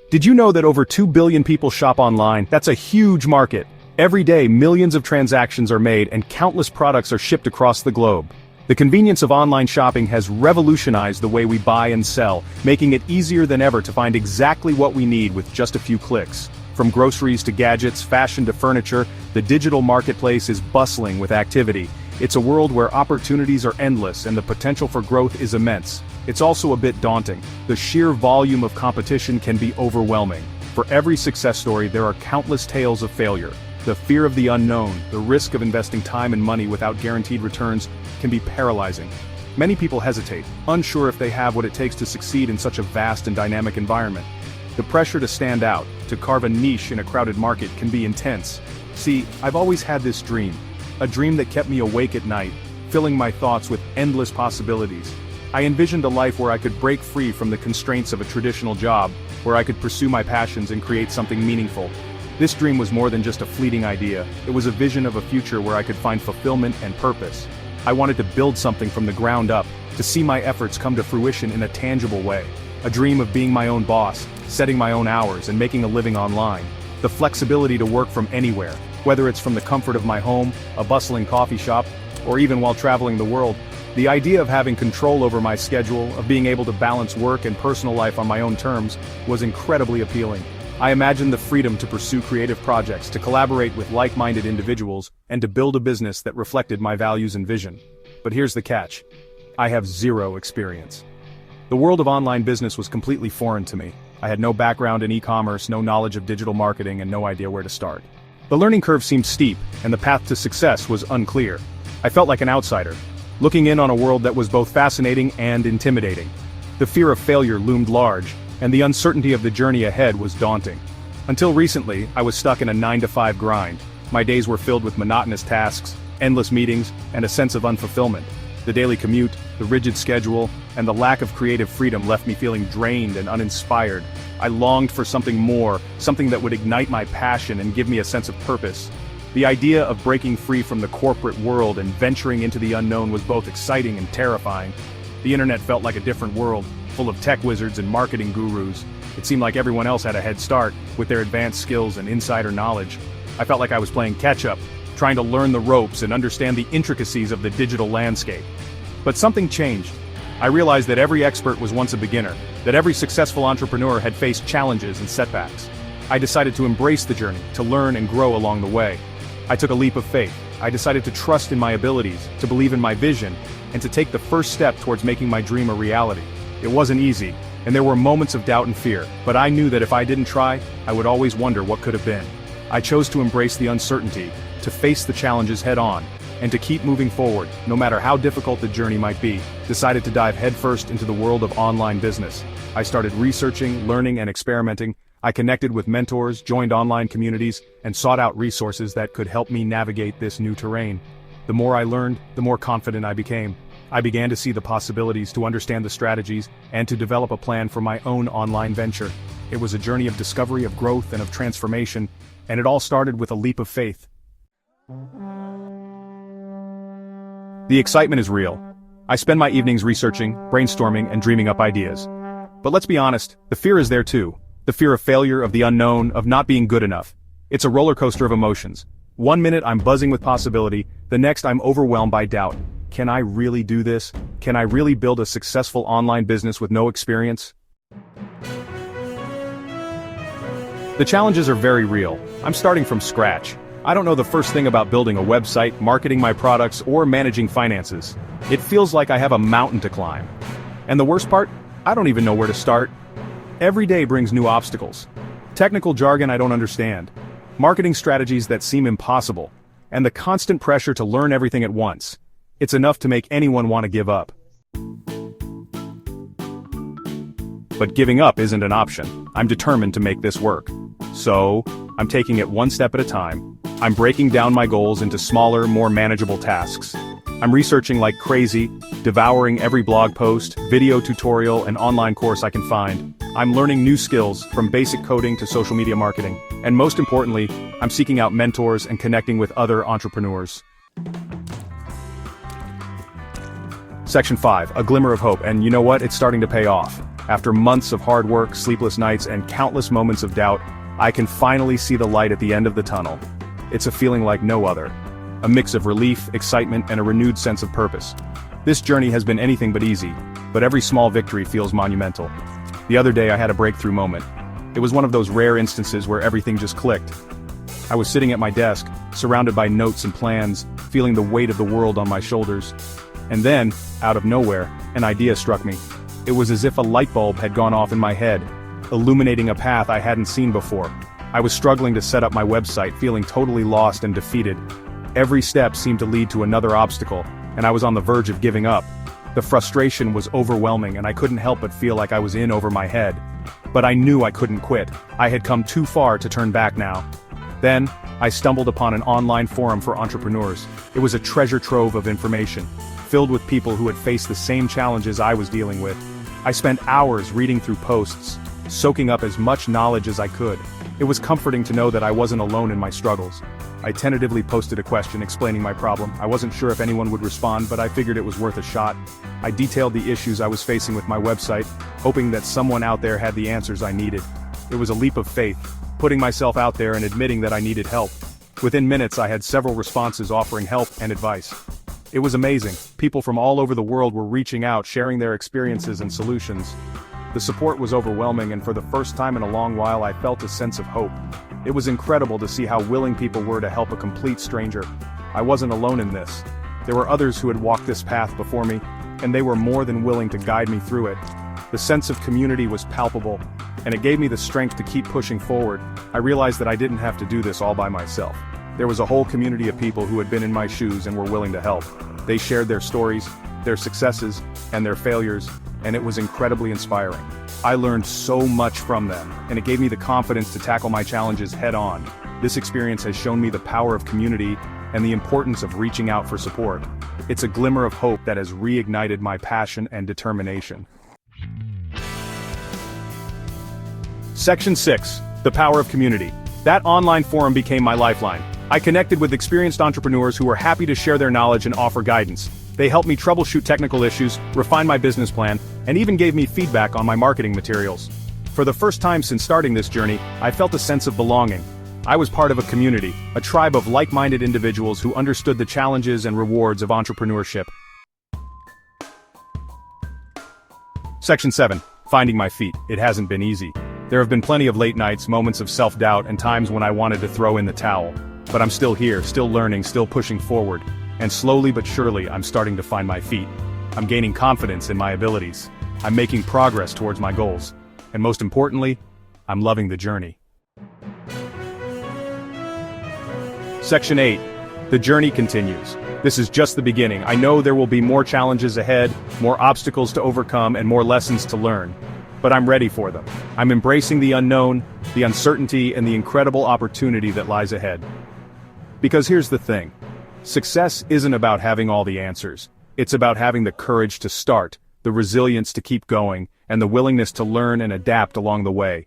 Did you know that over 2 billion people shop online? That's a huge market. Every day, millions of transactions are made and countless products are shipped across the globe. The convenience of online shopping has revolutionized the way we buy and sell, making it easier than ever to find exactly what we need with just a few clicks. From groceries to gadgets, fashion to furniture, the digital marketplace is bustling with activity. It's a world where opportunities are endless and the potential for growth is immense. It's also a bit daunting. The sheer volume of competition can be overwhelming. For every success story, there are countless tales of failure. The fear of the unknown, the risk of investing time and money without guaranteed returns, can be paralyzing. Many people hesitate, unsure if they have what it takes to succeed in such a vast and dynamic environment. The pressure to stand out, to carve a niche in a crowded market can be intense. See, I've always had this dream. A dream that kept me awake at night, filling my thoughts with endless possibilities. I envisioned a life where I could break free from the constraints of a traditional job, where I could pursue my passions and create something meaningful. This dream was more than just a fleeting idea. It was a vision of a future where I could find fulfillment and purpose. I wanted to build something from the ground up, to see my efforts come to fruition in a tangible way. A dream of being my own boss, setting my own hours and making a living online. The flexibility to work from anywhere, whether it's from the comfort of my home, a bustling coffee shop, or even while traveling the world. The idea of having control over my schedule, of being able to balance work and personal life on my own terms, was incredibly appealing. I imagined the freedom to pursue creative projects, to collaborate with like-minded individuals, and to build a business that reflected my values and vision. But here's the catch. I have zero experience. The world of online business was completely foreign to me. I had no background in e-commerce, no knowledge of digital marketing, and no idea where to start. The learning curve seemed steep, and the path to success was unclear. I felt like an outsider, looking in on a world that was both fascinating and intimidating. The fear of failure loomed large, and the uncertainty of the journey ahead was daunting. Until recently, I was stuck in a 9-to-5 grind. My days were filled with monotonous tasks, endless meetings, and a sense of unfulfillment. The daily commute, the rigid schedule, and the lack of creative freedom left me feeling drained and uninspired. I longed for something more, something that would ignite my passion and give me a sense of purpose. The idea of breaking free from the corporate world and venturing into the unknown was both exciting and terrifying. The internet felt like a different world, full of tech wizards and marketing gurus. It seemed like everyone else had a head start, with their advanced skills and insider knowledge. I felt like I was playing catch-up, trying to learn the ropes and understand the intricacies of the digital landscape. But something changed. I realized that every expert was once a beginner, that every successful entrepreneur had faced challenges and setbacks. I decided to embrace the journey, to learn and grow along the way. I took a leap of faith. I decided to trust in my abilities, to believe in my vision, and to take the first step towards making my dream a reality. It wasn't easy, and there were moments of doubt and fear, but I knew that if I didn't try, I would always wonder what could have been. I chose to embrace the uncertainty, to face the challenges head-on, and to keep moving forward, no matter how difficult the journey might be. Decided to dive headfirst into the world of online business. I started researching, learning, and experimenting. I connected with mentors, joined online communities, and sought out resources that could help me navigate this new terrain. The more I learned, the more confident I became. I began to see the possibilities, to understand the strategies, and to develop a plan for my own online venture. It was a journey of discovery, of growth, and of transformation, and it all started with a leap of faith. The excitement is real. I spend my evenings researching, brainstorming, and dreaming up ideas. But let's be honest, the fear is there too. The fear of failure, of the unknown, of not being good enough. It's a roller coaster of emotions. One minute I'm buzzing with possibility, the next I'm overwhelmed by doubt. Can I really do this? Can I really build a successful online business with no experience? The challenges are very real. I'm starting from scratch. I don't know the first thing about building a website, marketing my products, or managing finances. It feels like I have a mountain to climb. And the worst part? I don't even know where to start. Every day brings new obstacles. Technical jargon I don't understand. Marketing strategies that seem impossible. And the constant pressure to learn everything at once. It's enough to make anyone want to give up. But giving up isn't an option. I'm determined to make this work. So, I'm taking it one step at a time. I'm breaking down my goals into smaller, more manageable tasks. I'm researching like crazy, devouring every blog post, video tutorial, and online course I can find. I'm learning new skills, from basic coding to social media marketing. And most importantly, I'm seeking out mentors and connecting with other entrepreneurs. Section 5, a glimmer of hope, and you know what? It's starting to pay off. After months of hard work, sleepless nights, and countless moments of doubt, I can finally see the light at the end of the tunnel. It's a feeling like no other. A mix of relief, excitement, and a renewed sense of purpose. This journey has been anything but easy, but every small victory feels monumental. The other day I had a breakthrough moment. It was one of those rare instances where everything just clicked. I was sitting at my desk, surrounded by notes and plans, feeling the weight of the world on my shoulders. And then, out of nowhere, an idea struck me. It was as if a light bulb had gone off in my head, illuminating a path I hadn't seen before. I was struggling to set up my website, feeling totally lost and defeated. Every step seemed to lead to another obstacle, and I was on the verge of giving up. The frustration was overwhelming, and I couldn't help but feel like I was in over my head. But I knew I couldn't quit. I had come too far to turn back now. Then, I stumbled upon an online forum for entrepreneurs. It was a treasure trove of information, filled with people who had faced the same challenges I was dealing with. I spent hours reading through posts, soaking up as much knowledge as I could. It was comforting to know that I wasn't alone in my struggles. I tentatively posted a question explaining my problem. I wasn't sure if anyone would respond, but I figured it was worth a shot. I detailed the issues I was facing with my website, hoping that someone out there had the answers I needed. It was a leap of faith, putting myself out there and admitting that I needed help. Within minutes I had several responses offering help and advice. It was amazing. People from all over the world were reaching out, sharing their experiences and solutions. The support was overwhelming, and for the first time in a long while I felt a sense of hope. It was incredible to see how willing people were to help a complete stranger. I wasn't alone in this. There were others who had walked this path before me, and they were more than willing to guide me through it. The sense of community was palpable, and it gave me the strength to keep pushing forward. I realized that I didn't have to do this all by myself. There was a whole community of people who had been in my shoes and were willing to help. They shared their stories, their successes, and their failures, and it was incredibly inspiring. I learned so much from them, and it gave me the confidence to tackle my challenges head-on. This experience has shown me the power of community and the importance of reaching out for support. It's a glimmer of hope that has reignited my passion and determination. Section 6. The power of community. That online forum became my lifeline. I connected with experienced entrepreneurs who were happy to share their knowledge and offer guidance. They helped me troubleshoot technical issues, refine my business plan, and even gave me feedback on my marketing materials. For the first time since starting this journey, I felt a sense of belonging. I was part of a community, a tribe of like-minded individuals who understood the challenges and rewards of entrepreneurship. Section 7. Finding my feet. It hasn't been easy. There have been plenty of late nights, moments of self-doubt, and times when I wanted to throw in the towel. But I'm still here, still learning, still pushing forward. And slowly but surely, I'm starting to find my feet. I'm gaining confidence in my abilities. I'm making progress towards my goals. And most importantly, I'm loving the journey. Section 8. The journey continues. This is just the beginning. I know there will be more challenges ahead, more obstacles to overcome, and more lessons to learn. But I'm ready for them. I'm embracing the unknown, the uncertainty, and the incredible opportunity that lies ahead. Because here's the thing. Success isn't about having all the answers. It's about having the courage to start, the resilience to keep going, and the willingness to learn and adapt along the way.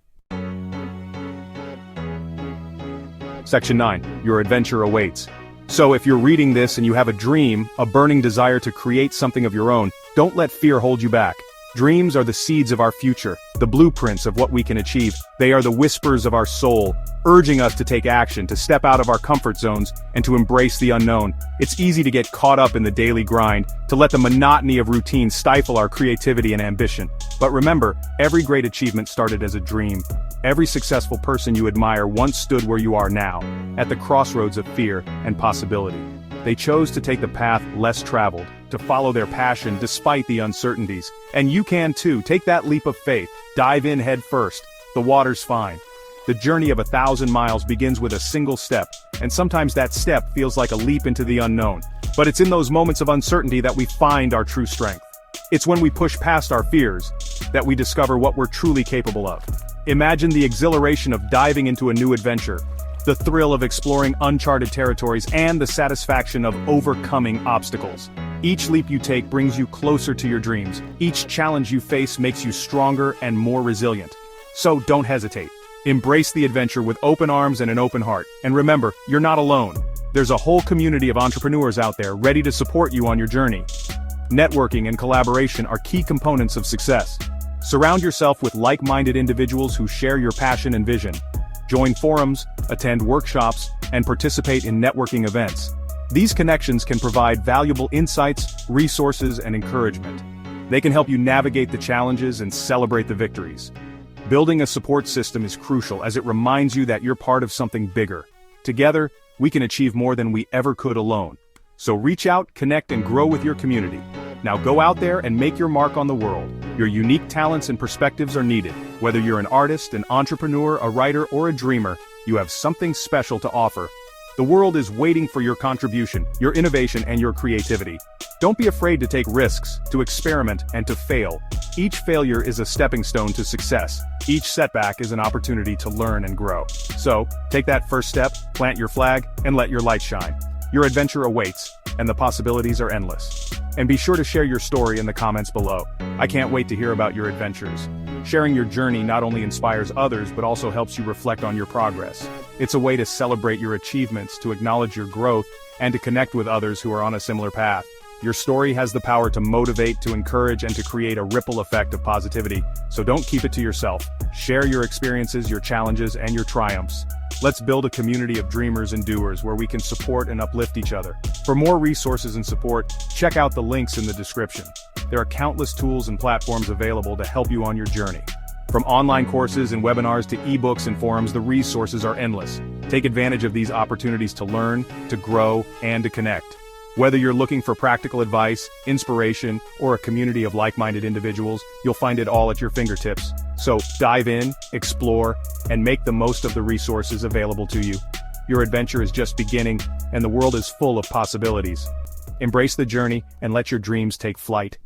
Section 9. Your adventure awaits. So if you're reading this and you have a dream, a burning desire to create something of your own, don't let fear hold you back. Dreams are the seeds of our future, the blueprints of what we can achieve. They are the whispers of our soul, urging us to take action, to step out of our comfort zones, and to embrace the unknown. It's easy to get caught up in the daily grind, to let the monotony of routine stifle our creativity and ambition. But remember, every great achievement started as a dream. Every successful person you admire once stood where you are now, at the crossroads of fear and possibility. They chose to take the path less traveled, to follow their passion despite the uncertainties. And you can too. Take that leap of faith. Dive in head first. The water's fine. The journey of 1,000 miles begins with a single step, and sometimes that step feels like a leap into the unknown. But it's in those moments of uncertainty that we find our true strength. It's when we push past our fears that we discover what we're truly capable of. Imagine the exhilaration of diving into a new adventure, the thrill of exploring uncharted territories, and the satisfaction of overcoming obstacles. Each leap you take brings you closer to your dreams. Each challenge you face makes you stronger and more resilient. So don't hesitate. Embrace the adventure with open arms and an open heart. And remember, you're not alone. There's a whole community of entrepreneurs out there ready to support you on your journey. Networking and collaboration are key components of success. Surround yourself with like-minded individuals who share your passion and vision. Join forums, attend workshops, and participate in networking events. These connections can provide valuable insights, resources, and encouragement. They can help you navigate the challenges and celebrate the victories. Building a support system is crucial as it reminds you that you're part of something bigger. Together, we can achieve more than we ever could alone. So reach out, connect, and grow with your community. Now go out there and make your mark on the world. Your unique talents and perspectives are needed. Whether you're an artist, an entrepreneur, a writer, or a dreamer, you have something special to offer. The world is waiting for your contribution, your innovation, and your creativity. Don't be afraid to take risks, to experiment, and to fail. Each failure is a stepping stone to success. Each setback is an opportunity to learn and grow. So, take that first step, plant your flag, and let your light shine. Your adventure awaits, and the possibilities are endless. And be sure to share your story in the comments below. I can't wait to hear about your adventures. Sharing your journey not only inspires others but also helps you reflect on your progress. It's a way to celebrate your achievements, to acknowledge your growth, and to connect with others who are on a similar path. Your story has the power to motivate, to encourage, and to create a ripple effect of positivity, so don't keep it to yourself. Share your experiences, your challenges, and your triumphs. Let's build a community of dreamers and doers where we can support and uplift each other. For more resources and support, check out the links in the description. There are countless tools and platforms available to help you on your journey. From online courses and webinars to ebooks and forums, the resources are endless. Take advantage of these opportunities to learn, to grow, and to connect. Whether you're looking for practical advice, inspiration, or a community of like-minded individuals, you'll find it all at your fingertips. So, dive in, explore, and make the most of the resources available to you. Your adventure is just beginning, and the world is full of possibilities. Embrace the journey and let your dreams take flight.